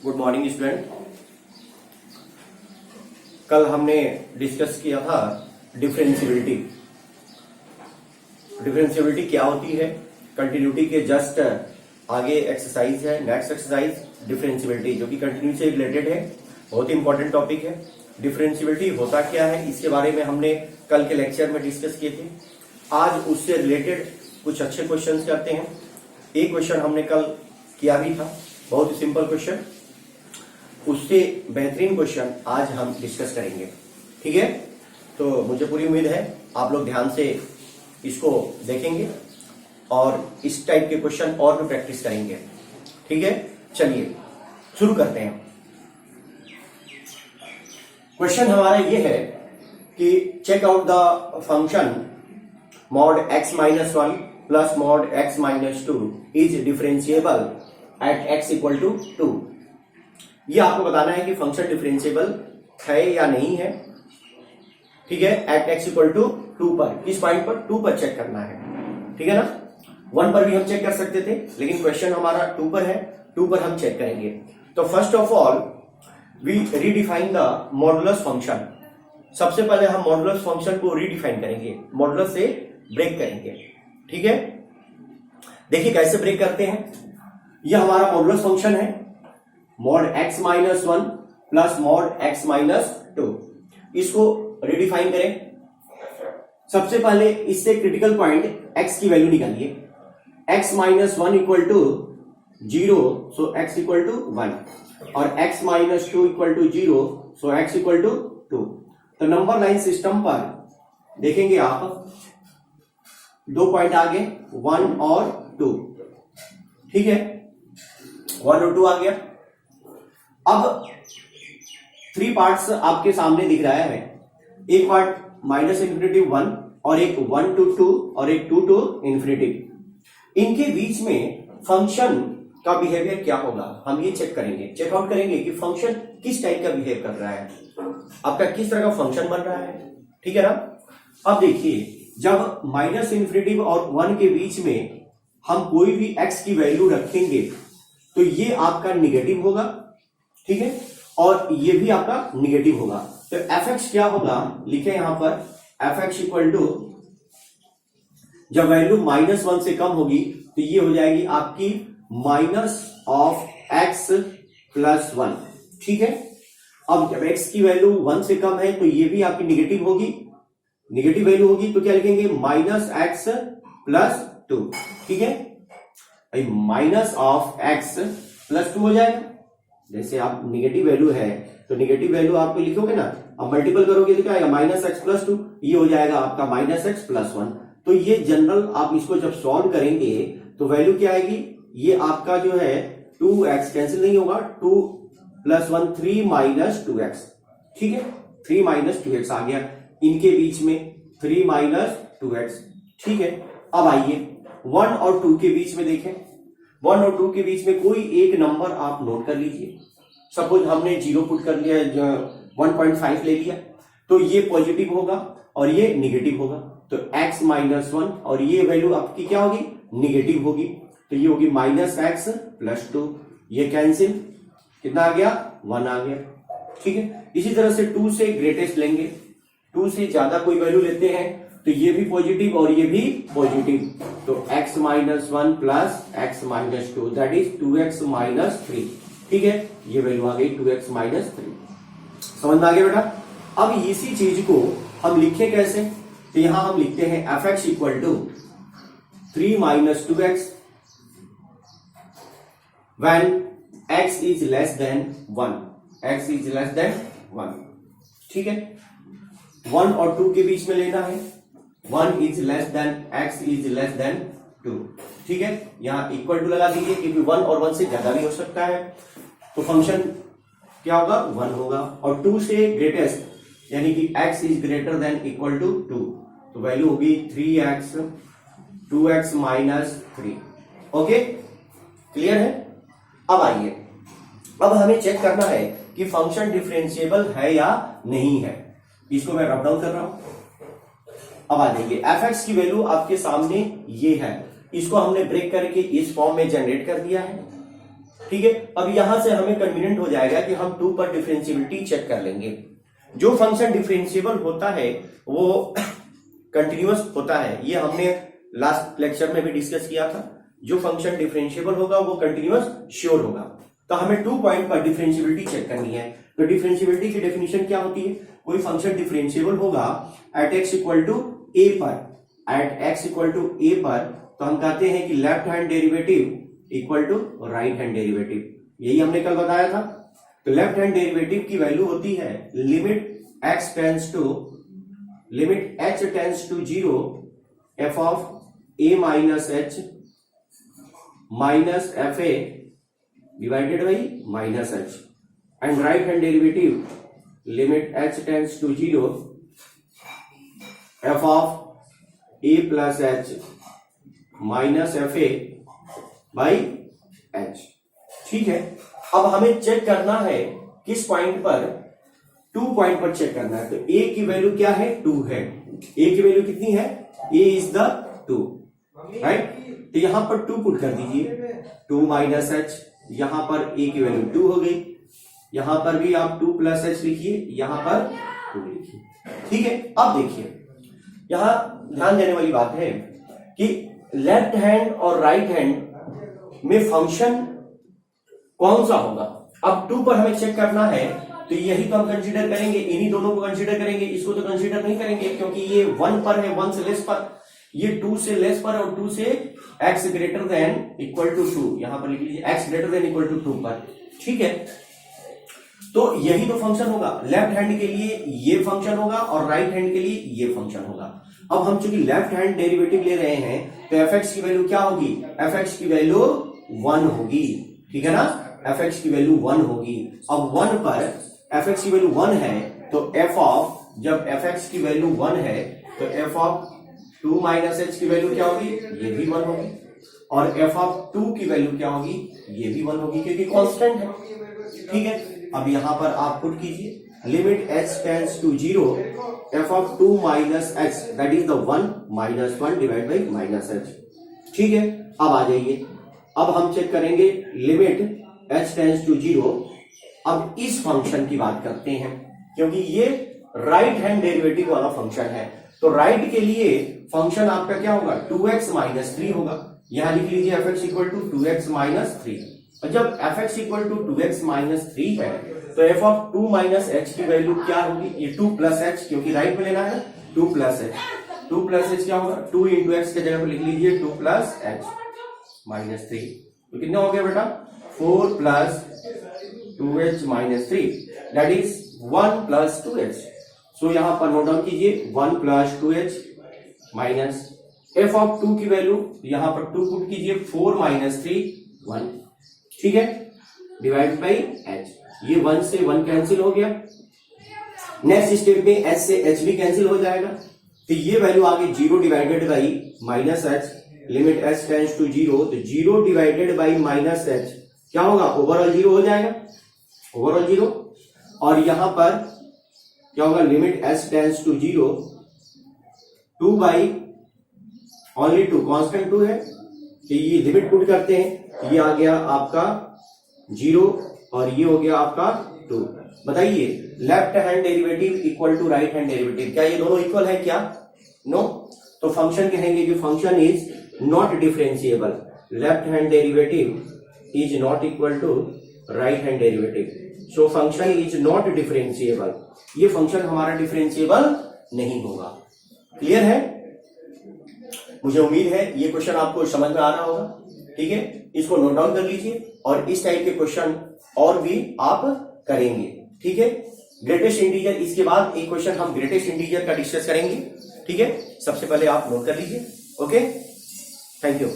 Good morning student. कल हमने discuss किया था डिफरेंशियबिलिटी। डिफरेंशियबिलिटी क्या होती है? कंटिन्यूटी के जस्ट आगे एक्सरसाइज है, नेक्स्ट एक्सरसाइज डिफरेंशियबिलिटी, जो कि कंटिन्यू से रिलेटेड है। बहुत ही इंपॉर्टेंट टॉपिक है। डिफरेंशियबिलिटी होता क्या है, इसके बारे में हमने कल के लेक्चर में डिस्कस किए थे। आज उससे रिलेटेड कुछ अच्छे क्वेश्चंस करते हैं। एक क्वेश्चन हमने कल किया भी था, बहुत ही सिंपल क्वेश्चन। उससे बेहतरीन क्वेश्चन आज हम डिस्कस करेंगे, ठीक है? तो मुझे पूरी उम्मीद है आप लोग ध्यान से इसको देखेंगे और इस टाइप के क्वेश्चन और भी प्रैक्टिस करेंगे, ठीक है? चलिए शुरू करते हैं। क्वेश्चन हमारा ये है कि check out the function mod x-1 plus mod x-2 is differentiable at x equal to 2। ये आपको बताना है कि फंक्शन डिफरेंशिएबल है या नहीं है, ठीक है? एट x इक्वल टू 2 पर, किस पॉइंट पर? 2 पर चेक करना है, ठीक है ना? 1 पर भी हम चेक कर सकते थे, लेकिन क्वेश्चन हमारा 2 पर है, 2 पर हम चेक करेंगे। तो first of all we redefine the modulus function. सबसे पहले हम मॉडुलस फंक्शन को रीडिफाइन करेंगे, मॉडुलस से ब्रेक करेंगे, ठीक है? देखिए कैसे ब्रेक करते हैं। यह हमारा मॉडुलस फंक्शन है, mod x-1 plus mod x-2। इसको रिडिफाइन करें। सबसे पहले इससे क्रिटिकल पॉइंट x की वैल्यू निकालिए। x-1 equal to 0, so x equal to 1 और x-2 equal to 0, so x equal to 2। तो नंबर लाइन सिस्टम पर देखेंगे आप, 2 पॉइंट आगे 1 और 2, ठीक है? 1 और 2 आ गया। अब 3 पार्ट्स आपके सामने दिख रहा है। एक पार्ट -∞1 और एक 1 to 2 और एक 2 to ∞। इनके बीच में फंक्शन का बिहेवियर क्या होगा, हम ये चेक करेंगे, चेकआउट करेंगे कि फंक्शन किस टाइप का बिहेव कर रहा है, आपका किस तरह का फंक्शन बन रहा है, ठीक है ना? अब देखिए, जब -∞ और 1 के बीच में हम कोई भी x की वैल्यू रखेंगे तो ये आपका निगेटिव होगा, ठीक है? और ये भी आपका निगेटिव होगा। तो fx क्या होगा, लिखे यहां पर fx इक्वल टू, जब वैल्यू -1 से कम होगी तो ये हो जाएगी आपकी -(x+1), ठीक है? अब जब x की वैल्यू 1 से कम है तो ये भी आपकी निगेटिव होगी, निगेटिव वैल्यू होगी, तो क्या लिखेंगे? -(x+2), ठीक है? -(x+2) हो जाएगा। जैसे आप निगेटिव वैल्यू है तो निगेटिव वैल्यू आपको लिखोगे ना, अब मल्टीपल करोगे तो क्या आएगा? -(x+2), ये हो जाएगा आपका -(x+1). तो ये जनरल आप इसको जब सॉल्व करेंगे तो वैल्यू क्या आएगी? ये आपका जो है 2x कैंसिल नहीं होगा, 2 + 1 3 - 2x, ठीक है? 3 - 2x आ गया इनके बीच में, 3 - 2x, ठीक है? अब आइए 1 और 2 के बीच में देखें। 1 और 2 के बीच में कोई एक नंबर आप नोट कर लीजिए। सपोज हमने 0 पुट कर लिया, 1.5 ले लिया, तो ये पॉजिटिव होगा और ये निगेटिव होगा। तो x-1 और ये वैल्यू आपकी क्या होगी? निगेटिव होगी, तो ये होगी -(x+2). ये कैंसिल, कितना आ गया? 1 आ गया, ठीक है? इसी तरह से 2 से ग्रेटेस्ट लेंगे, 2 से ज्यादा कोई वैल्यू लेते हैं तो ये भी पॉजिटिव और ये भी पॉजिटिव, तो x-1 plus x-2 that is 2x-3, ठीक है? ये वैल्यू आ गई 2x-3। समझ में आ गया बेटा? अब इसी चीज को हम लिखें कैसे? तो यहां हम लिखते हैं fx equal to 3 - 2x when x is less than 1, x is less than 1, ठीक है? 1 और 2 के बीच में लेना है, 1 is less than x is less than 2, ठीक है? यहां इक्वल टू लगा दीजिए क्योंकि 1 और 1 से ज्यादा भी हो सकता है। तो फंक्शन क्या होगा? 1 होगा। और 2 से ग्रेटेस्ट यानी कि x is greater than equal to 2, तो वैल्यू होगी 3x, 2x-3। ओके, क्लियर है? अब आइए, अब हमें चेक करना है कि फंक्शन डिफरेंशिएबल है या नहीं है। इसको मैं रब डाउन कर रहा हूं। अब आ जाइए, fx की वैल्यू आपके सामने ये है, इसको हमने ब्रेक करके इस फॉर्म में जनरेट कर दिया है। ठीक है, अब यहां से हमें कन्वीनियंट हो जाएगा कि हम 2 पर डिफरेंशियबिलिटी चेक कर लेंगे। जो फंक्शन डिफरेंशिएबल होता है वो कंटिन्यूअस होता है, ये हमने लास्ट लेक्चर में भी डिस्कस किया था। जो फंक्शन डिफरेंशिएबल होगा वो कंटिन्यूअस श्योर होगा। तो हमें 2 पॉइंट पर डिफरेंशिएबिलिटी चेक करनी है। तो डिफरेंशिएबिलिटी की डेफिनेशन क्या होती है? कोई फंक्शन डिफरेंशिएबल होगा at x equal to a पर, at x equal to a पर, तो हम कहते हैं कि left hand derivative equal to right hand derivative. यही हमने कल बताया था। तो लेफ्ट हैंड डेरिवेटिव की वैल्यू होती है limit h tends to 0 f of a minus h minus f a divided by minus h, and right hand derivative limit h tends to 0 f of a plus h minus f A by h। ठीक है, अब हमें check करना है किस point पर? 2 point पर check करना है। तो a की वैल्यू क्या है? 2 है। a की वैल्यू कितनी है? a is the 2, right. तो यहां पर 2 पुट कर दीजिए, 2 माइनस h, यहां पर a की वैल्यू 2 हो गई। यहां पर भी आप 2 प्लस h लिखिए, यहां पर 2 लिखिए। ठीक है, अब देखिए यहां ध्यान देने वाली बात है कि लेफ्ट हैंड और राइट हैंड में फंक्शन कौन सा होगा। अब 2 पर हमें चेक करना है, तो यही तो हम कंसीडर करेंगे, इन्हीं दोनों को कंसीडर करेंगे, इसको तो कंसीडर नहीं करेंगे क्योंकि ये 1 पर है, 1 से लेस पर, ये 2 से लेस पर और 2 से x greater than equal to 2, यहां पर लिख लीजिए x greater than equal to 2 पर। ठीक है, तो यही तो फंक्शन होगा। लेफ्ट हैंड के लिए ये फंक्शन होगा और राइट हैंड के लिए ये फंक्शन होगा। अब हम चूंकि लेफ्ट हैंड डेरिवेटिव ले रहे हैं तो fx की वैल्यू क्या होगी? fx की वैल्यू 1 होगी। ठीक है ना, fx की वैल्यू 1 होगी। अब 1 पर fx की वैल्यू 1 है तो f ऑफ, जब fx की वैल्यू 1 है तो f ऑफ 2 माइनस h की वैल्यू क्या होगी? ये भी 1 होगी। और f ऑफ 2 की वैल्यू क्या होगी? ये भी 1 होगी क्योंकि कांस्टेंट है। ठीक है, अब यहां पर आप पुट कीजिए limit h tends to 0 f of 2 minus h that is the 1 minus 1 divide by minus h। ठीक है, अब आ जाइए, अब हम चेक करेंगे लिमिट h टेंड्स टू 0। अब इस फंक्शन की बात करते हैं क्योंकि ये राइट हैंड डेरिवेटिव वाला फंक्शन है। तो राइट के लिए फंक्शन आपका क्या होगा? 2x माइनस 3 होगा। यहां लिख लीजिए fx equal to 2x minus 3। और जब fx equal to 2x minus 3 है तो f ऑफ 2 माइनस h की वैल्यू क्या होगी? ये 2 प्लस h, क्योंकि राइट में लेना है, 2 प्लस h। 2 प्लस h क्या होगा? 2 इंटू एक्स के जगह पर लिख लीजिए 2 प्लस h माइनस 3। तो कितना हो गया बेटा? 4 plus 2h minus 3 that is 1 plus 2h। सो यहां पर नोट डाउन कीजिए 1 plus 2h minus f of 2 की वैल्यू यहां पर 2 पुट कीजिए, 4 माइनस 3 1। ठीक है, डिवाइड बाई h। ये 1 से 1 कैंसिल हो गया। नेक्स्ट स्टेप में h से h भी कैंसिल हो जाएगा। तो ये वैल्यू आगे 0 divided by minus h, limit h tends to 0। तो 0 डिवाइडेड बाई माइनस h क्या होगा? ओवरऑल 0 हो जाएगा, ओवरऑल 0। और यहां पर क्या होगा? Limit h tends to 0 2 by only 2, constant 2 है। तो ये लिमिट पुट करते हैं, ये आ गया आपका 0 और ये हो गया आपका 2। बताइए left hand derivative equal to right hand derivative, क्या ये दोनों इक्वल है क्या? नो। तो फंक्शन कहेंगे कि function is not differentiable. Left hand derivative is not equal to right hand derivative. So function is not differentiable. ये फंक्शन हमारा डिफरेंशिएबल नहीं होगा। क्लियर है? मुझे उम्मीद है ये क्वेश्चन आपको समझ में आ रहा होगा। ठीक है, इसको नोट डाउन कर लीजिए और इस टाइप के क्वेश्चन और भी आप करेंगे। ठीक है, ग्रेटेस्ट इंटीजर, इसके बाद एक क्वेश्चन हम ग्रेटेस्ट इंटीजर का डिस्कस करेंगे। ठीक है, सबसे पहले आप नोट कर लीजिए। Okay, thank you.